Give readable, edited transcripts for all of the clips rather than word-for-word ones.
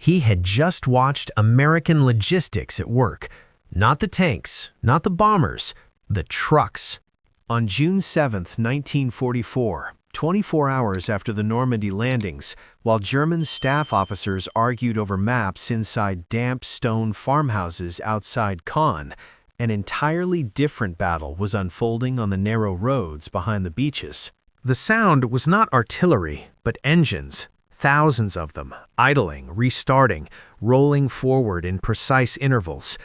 He had just watched American logistics at work. Not the tanks, not the bombers, the trucks. On June 7, 1944, 24 hours after the Normandy landings, while German staff officers argued over maps inside damp stone farmhouses outside Caen, an entirely different battle was unfolding on the narrow roads behind the beaches. The sound was not artillery, but engines. Thousands of them, idling, restarting, rolling forward in precise intervals.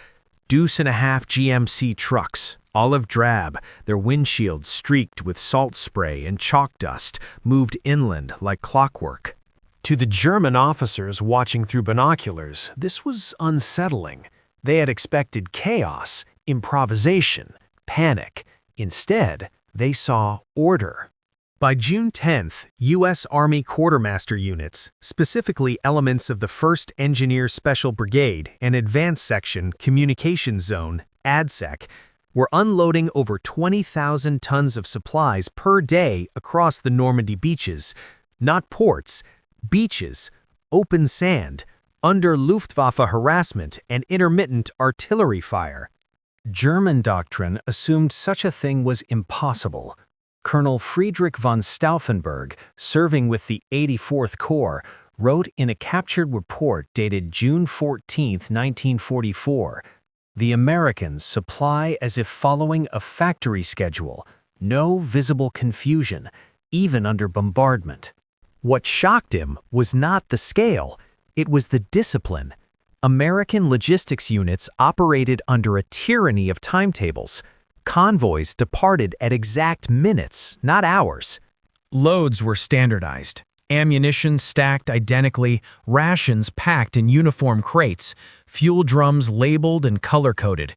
Deuce-and-a-half GMC trucks, olive drab, their windshields streaked with salt spray and chalk dust, moved inland like clockwork. To the German officers watching through binoculars, this was unsettling. They had expected chaos, improvisation, panic. Instead, they saw order. By June 10th, U.S. Army quartermaster units, specifically elements of the 1st Engineer Special Brigade and Advanced Section Communications Zone, ADSEC, were unloading over 20,000 tons of supplies per day across the Normandy beaches. Not ports, beaches, open sand, under Luftwaffe harassment and intermittent artillery fire. German doctrine assumed such a thing was impossible. Colonel Friedrich von Stauffenberg, serving with the 84th Corps, wrote in a captured report dated June 14, 1944, "The Americans supply as if following a factory schedule, no visible confusion, even under bombardment." What shocked him was not the scale, it was the discipline. American logistics units operated under a tyranny of timetables. Convoys departed at exact minutes, not hours. Loads were standardized. Ammunition stacked identically, rations packed in uniform crates, fuel drums labeled and color-coded.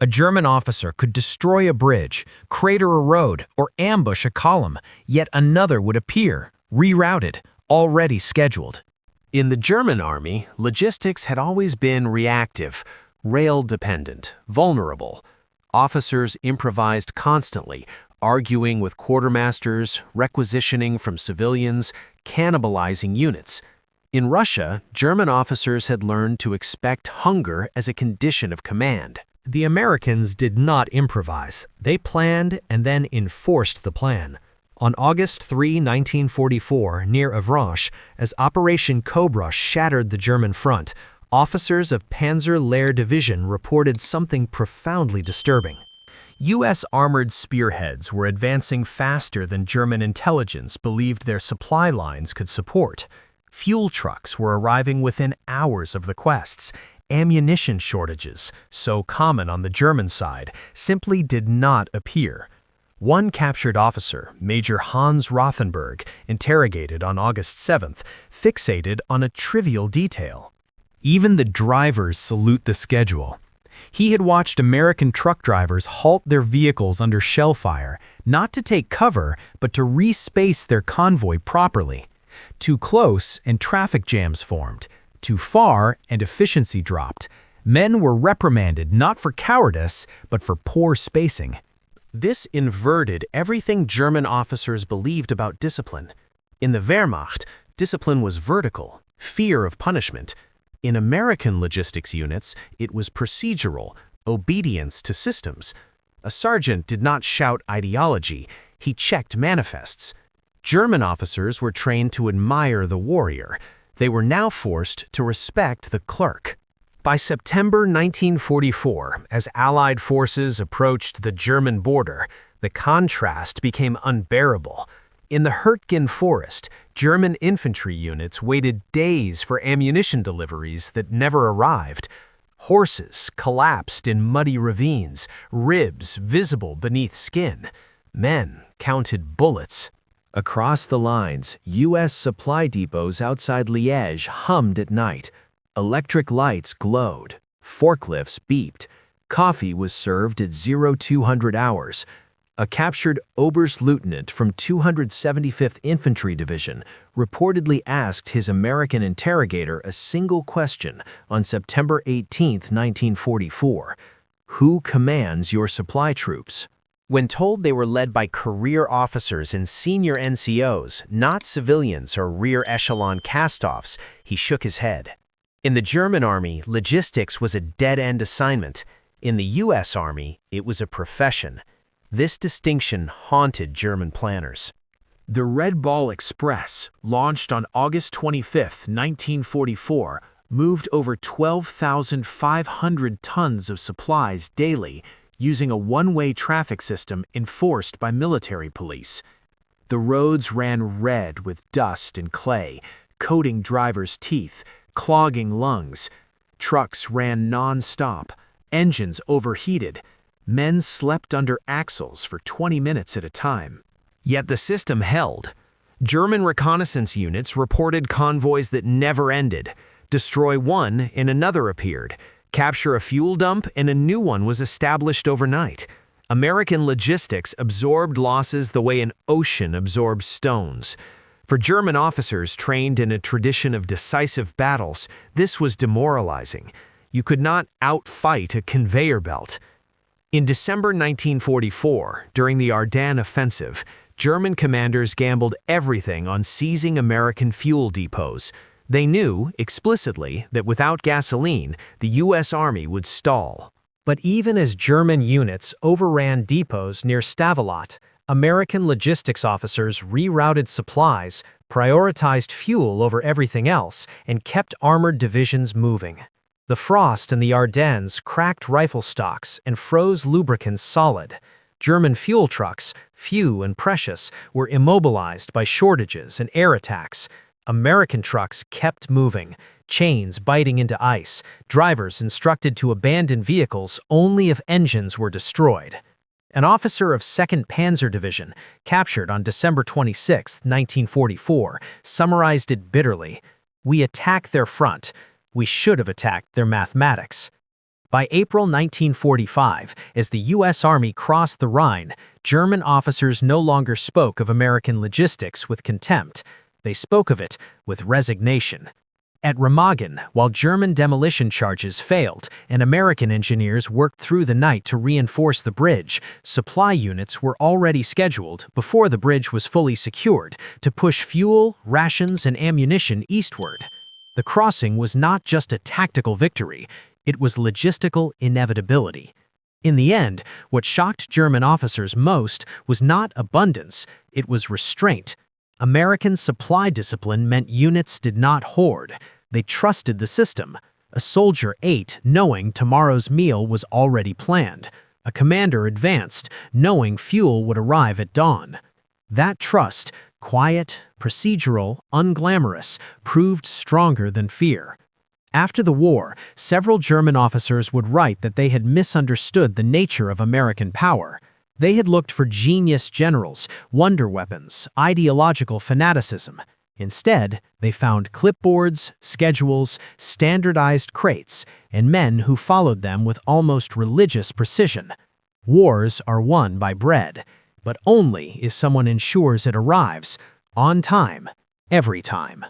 A German officer could destroy a bridge, crater a road, or ambush a column, yet another would appear, rerouted, already scheduled. In the German army, logistics had always been reactive, rail-dependent, vulnerable. Officers improvised constantly, arguing with quartermasters, requisitioning from civilians, cannibalizing units. In Russia, German officers had learned to expect hunger as a condition of command. The Americans did not improvise. They planned and then enforced the plan. On August 3, 1944, near Avranches, as Operation Cobra shattered the German front, officers of Panzer Lehr Division reported something profoundly disturbing. U.S. armored spearheads were advancing faster than German intelligence believed their supply lines could support. Fuel trucks were arriving within hours of the quests. Ammunition shortages, so common on the German side, simply did not appear. One captured officer, Major Hans Rothenberg, interrogated on August 7th, fixated on a trivial detail. Even the drivers salute the schedule. He had watched American truck drivers halt their vehicles under shell fire, not to take cover, but to respace their convoy properly. Too close and traffic jams formed. Too far and efficiency dropped. Men were reprimanded not for cowardice, but for poor spacing. This inverted everything German officers believed about discipline. In the Wehrmacht, discipline was vertical, fear of punishment. In American logistics units, it was procedural, obedience to systems. A sergeant did not shout ideology, he checked manifests. German officers were trained to admire the warrior. They were now forced to respect the clerk. By September 1944, as Allied forces approached the German border, the contrast became unbearable. In the Hurtgen forest, German infantry units waited days for ammunition deliveries that never arrived. Horses collapsed in muddy ravines, ribs visible beneath skin. Men counted bullets. Across the lines, U.S. supply depots outside Liège hummed at night. Electric lights glowed. Forklifts beeped. Coffee was served at 0200 hours. A captured Oberstleutnant from 275th Infantry Division reportedly asked his American interrogator a single question on September 18, 1944. Who commands your supply troops? When told they were led by career officers and senior NCOs, not civilians or rear echelon castoffs, he shook his head. In the German army, logistics was a dead-end assignment. In the U.S. Army, it was a profession. This distinction haunted German planners. The Red Ball Express, launched on August 25, 1944, moved over 12,500 tons of supplies daily using a one-way traffic system enforced by military police. The roads ran red with dust and clay, coating drivers' teeth, clogging lungs. Trucks ran non-stop, engines overheated. Men slept under axles for 20 minutes at a time. Yet the system held. German reconnaissance units reported convoys that never ended. Destroy one and another appeared. Capture a fuel dump and a new one was established overnight. American logistics absorbed losses the way an ocean absorbs stones. For German officers trained in a tradition of decisive battles, this was demoralizing. You could not outfight a conveyor belt. In December 1944, during the Ardennes offensive, German commanders gambled everything on seizing American fuel depots. They knew, explicitly, that without gasoline, the U.S. Army would stall. But even as German units overran depots near Stavelot, American logistics officers rerouted supplies, prioritized fuel over everything else, and kept armored divisions moving. The frost in the Ardennes cracked rifle stocks and froze lubricants solid. German fuel trucks, few and precious, were immobilized by shortages and air attacks. American trucks kept moving, chains biting into ice, drivers instructed to abandon vehicles only if engines were destroyed. An officer of 2nd Panzer Division, captured on December 26, 1944, summarized it bitterly. "We attacked their front. We should have attacked their mathematics." By April 1945, as the U.S. Army crossed the Rhine, German officers no longer spoke of American logistics with contempt. They spoke of it with resignation. At Remagen, while German demolition charges failed and American engineers worked through the night to reinforce the bridge, supply units were already scheduled, before the bridge was fully secured, to push fuel, rations, and ammunition eastward. The crossing was not just a tactical victory, it was logistical inevitability. In the end, what shocked German officers most was not abundance, it was restraint. American supply discipline meant units did not hoard. They trusted the system. A soldier ate knowing tomorrow's meal was already planned. A commander advanced, knowing fuel would arrive at dawn. That trust, quiet, procedural, unglamorous, proved stronger than fear. After the war, several German officers would write that they had misunderstood the nature of American power. They had looked for genius generals, wonder weapons, ideological fanaticism. Instead, they found clipboards, schedules, standardized crates, and men who followed them with almost religious precision. Wars are won by bread, but only if someone ensures it arrives, on time, every time.